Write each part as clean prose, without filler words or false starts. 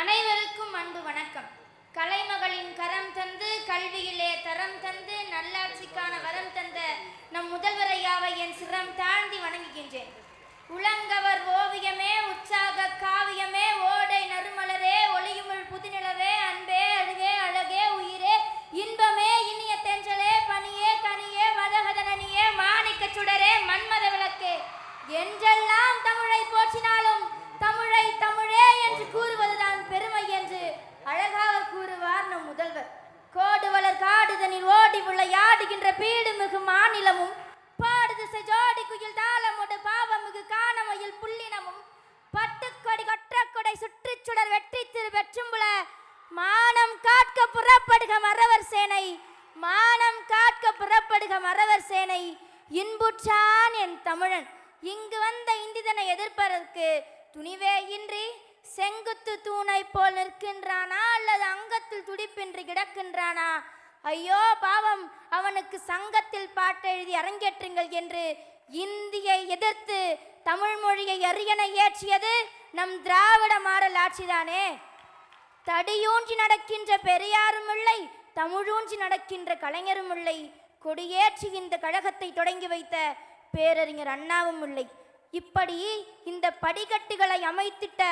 அனைவருக்கும் அன்பு வணக்கம். கலைமகளின் கரம் தந்து கல்வியிலே தரம் தந்து நல்லாட்சிக்கான வரம் தந்த நம் முதல்வரையாவை என் சிரம் தாழ்த்தி வணங்குகின்றேன். உலங்கவர் ஓவியமே, உற்சாக காவியமே, ஓடை நறுமலரே, ஒளியுமிழ் புதுநிலவே, அன்பே அழுகே அழகே உயிரே, இன்பமே இனிய தென்றலே, பனியே கனியே, மதகதனனியே, மாணிக்க சுடரே, மன்மத விளக்கே, என்றெல்லாம் தமிழை போற்றினாலும் தமிழை தமிழே என்று கூறுவதுதான் பெருமை என்று அழகாக கூறுவார் நம் முதல்வர். கோடு வளர் காடுதனில் ஓடி விளையாடுகின்ற பீடு மிகு மாநிலமும், பாடு திசை ஜோடி குயில் தாளமுடு பாவமிகு காணமையில் புள்ளினமும், பட்டுக்கொடி கொற்றக்கொடை சுற்றி சுடர் வெற்றி திரு வெற்றும்புல, மானம் காட்க புறப்படுக மறவர் சேனை, மானம் காட்க புறப்படுக மறவர் சேனை, இன்புற்றான் என் தமிழன். இங்கு வந்த இந்திதனை எதிர்ப்பதற்கு துணிவே இன்றி செங்குத்து தூணை போல் நிற்கின்றானா அல்லது அங்கத்தில் துடிப்பின்றி கிடக்கின்றானா? ஐயோ பாவம், அவனுக்கு சங்கத்தில் பாட்டெழுதி அரங்கேற்றுங்கள் என்று இந்தியை எதிர்த்து தமிழ் மொழியை அரியணை ஏற்றியது நம் திராவிட மாடல் ஆட்சிதானே. தடியூன்றி நடக்கின்ற பெரியாரும் இல்லை, தமிழூன்றி நடக்கின்ற கலைஞரும் இல்லை, கொடியேற்றி இந்த கழகத்தை தொடங்கி வைத்த பேரறிஞர் அண்ணாவும் இல்லை. இப்படி இந்த படிக்கட்டுகளை அமைத்திட்ட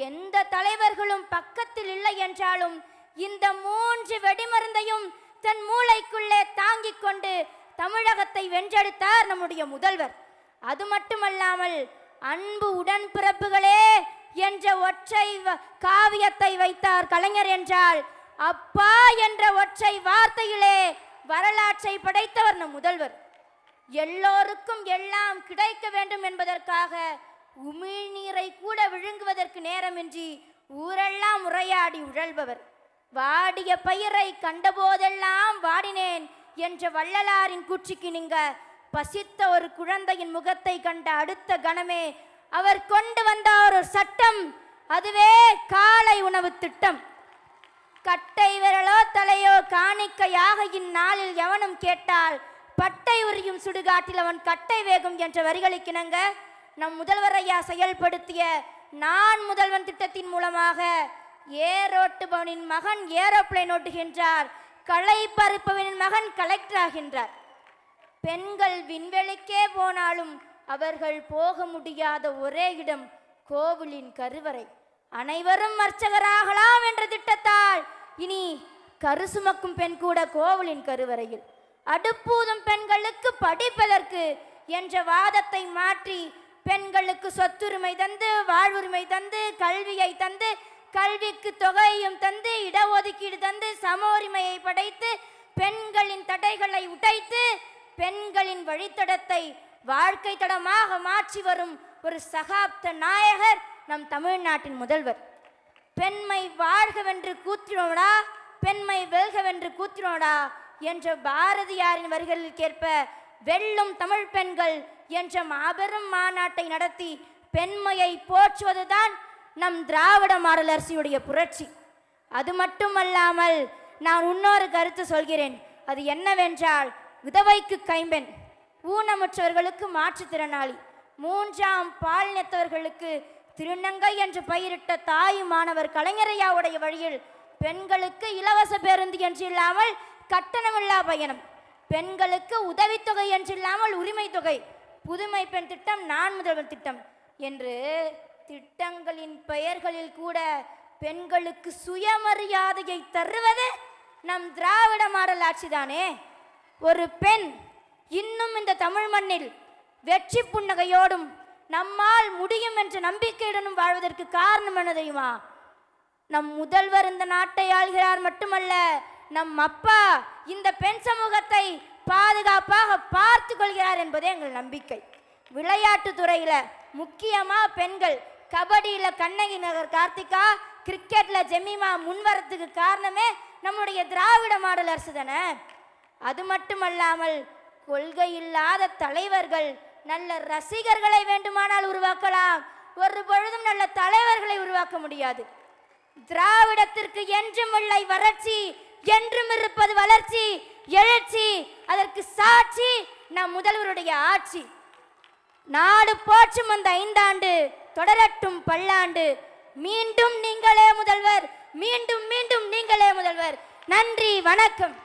எந்த தலைவர்களும் பக்கத்தில் இல்லை என்றாலும் இந்த 3 வெடிமருந்தையும் தன் மூளைக்குள்ளே தாங்கிக் கொண்டு தமிழகத்தை வென்றெடுத்தார் நம்முடைய முதல்வர். அது மட்டுமல்லாமல் அன்பு உடன்பிறப்புகளே என்ற ஒற்றை காவியத்தை வைத்தார் கலைஞர் என்றால், அப்பா என்ற ஒற்றை வார்த்தையிலே வரலாற்றை படைத்தவர் நம் முதல்வர். எல்லோருக்கும் எல்லாம் கிடைக்க வேண்டும் என்பதற்காக உமிழ்நீரை கூட விழுங்குவதற்கு நேரமின்றி ஊரெல்லாம் உரையாடி உழல்பவர். வாடிய பயிரை கண்டபோதெல்லாம் வாடினேன் என்ற வள்ளலாரின் கூற்றுக்கு நீங்க பசித்த ஒரு குழந்தையின் முகத்தை கண்ட அடுத்த கணமே அவர் கொண்டு வந்த ஒரு சட்டம், அதுவே காலை உணவு திட்டம். கட்டை விரலோ தலையோ காணிக்கையாக இந்நாளில் எவனும் கேட்டால் பட்டை உரியும் சுடுகாட்டில் அவன் கட்டை வேகும் என்ற வரிகளுக்கிணங்க நம் முதல்வர் ஐயா செயல்படுத்திய நான் முதல்வன் திட்டத்தின் மூலமாக ஏரோட்டுபவனின் மகன் ஏரோப்ளேன் ஓட்டுகின்றார், களை பறிப்பவனின் மகன் கலெக்டர் ஆகின்றார். பெண்கள் விண்வெளிக்கே போனாலும் அவர்கள் போக முடியாத ஒரே இடம் கோவிலின் கருவறை. அனைவரும் அர்ச்சகராகலாம் என்ற திட்டத்தால் இனி கருசுமக்கும் பெண் கூட கோவிலின் கருவறையில், அடுப்பூதும் பெண்களுக்கு படிப்பதற்கு என்ற வாதத்தை மாற்றி பெண்களுக்கு சொத்துரிமை தந்து, வாழ்வுரிமை தந்து, கல்வியை தந்து, கல்விக்கு தொகையும் தந்து, இடஒதுக்கீடு தந்து, சம உரிமையை படைத்து, பெண்களின் தடைகளை உடைத்து, பெண்களின் வழித்தடத்தை வாழ்க்கை தடமாக மாற்றி வரும் ஒரு சகாப்த நாயகர் நம் தமிழ்நாட்டின் முதல்வர். பெண்மை வாழ்கவென்று கூத்தினோடா, பெண்மை வெல்கவென்று கூத்தினோடா என்ற பாரதியாரின் வரிகளுக்கேற்ப வெல்லும் தமிழ் பெண்கள் என்ற மாபெரும் மாநாட்டை நடத்தி பெண்மையை போற்றுவதுதான் நம் திராவிட மாடல் அரசியுடைய புரட்சி. அது மட்டுமல்லாமல் நான் இன்னொரு கருத்து சொல்கிறேன். அது என்னவென்றால், விதவைக்கு கைம்பெண், ஊனமுற்றவர்களுக்கு மாற்றுத்திறனாளி, 3ஆம் பாலினத்தவர்களுக்கு திருநங்கை என்று பெயரிட்ட தாயுமானவர் கலைஞரையாவுடைய வழியில் பெண்களுக்கு இலவச பேருந்து என்று இல்லாமல் கட்டணமில்லா பயணம், பெண்களுக்கு உதவித்தொகை என்றில்லாமல் உரிமை தொகை, புதுமை பெண் திட்டம், நான் முதல்வர் திட்டம் என்று திட்டங்களின் பெயர்களில் கூட பெண்களுக்கு சுயமரியாதையை தருவது நம் திராவிட மாடல் ஆட்சிதானே. ஒரு பெண் இன்னும் இந்த தமிழ் மண்ணில் வெற்றி புன்னகையோடும் நம்மால் முடியும் என்ற நம்பிக்கையுடனும் வாழ்வதற்கு காரணம் என்ன தெரியுமா? நம் முதல்வர் இந்த நாட்டை ஆள்கிறார் மட்டுமல்ல, நம் அப்பா இந்த பெண் சமூகத்தை பாதுகாப்பாக பார்த்து கொள்கிறார் என்பதே எங்கள் நம்பிக்கை. விளையாட்டு துறையில முக்கியமா பெண்கள், கபடியில கண்ணகி நகர் கார்த்திகா, கிரிக்கெட்ல ஜெமிமா முன்வரத்துக்கு காரணமே நம்முடைய திராவிட மாடல் அரசு தானே. அது மட்டுமல்லாமல் கொள்கை இல்லாத தலைவர்கள் நல்ல ரசிகர்களை வேண்டுமானால் உருவாக்கலாம், ஒரு பொழுதும் நல்ல தலைவர்களை உருவாக்க முடியாது. திராவிடத்திற்கு என்றும் இல்லை வறட்சி, என்றும் இருப்பது வளர்ச்சி, எழுச்சி. அதற்கு சாட்சி நம் முதல்வருடைய ஆட்சி. நாடு போற்றும் அந்த 5 ஆண்டு தொடரட்டும் பல்லாண்டு. மீண்டும் நீங்களே முதல்வர், மீண்டும் மீண்டும் நீங்களே முதல்வர். நன்றி, வணக்கம்.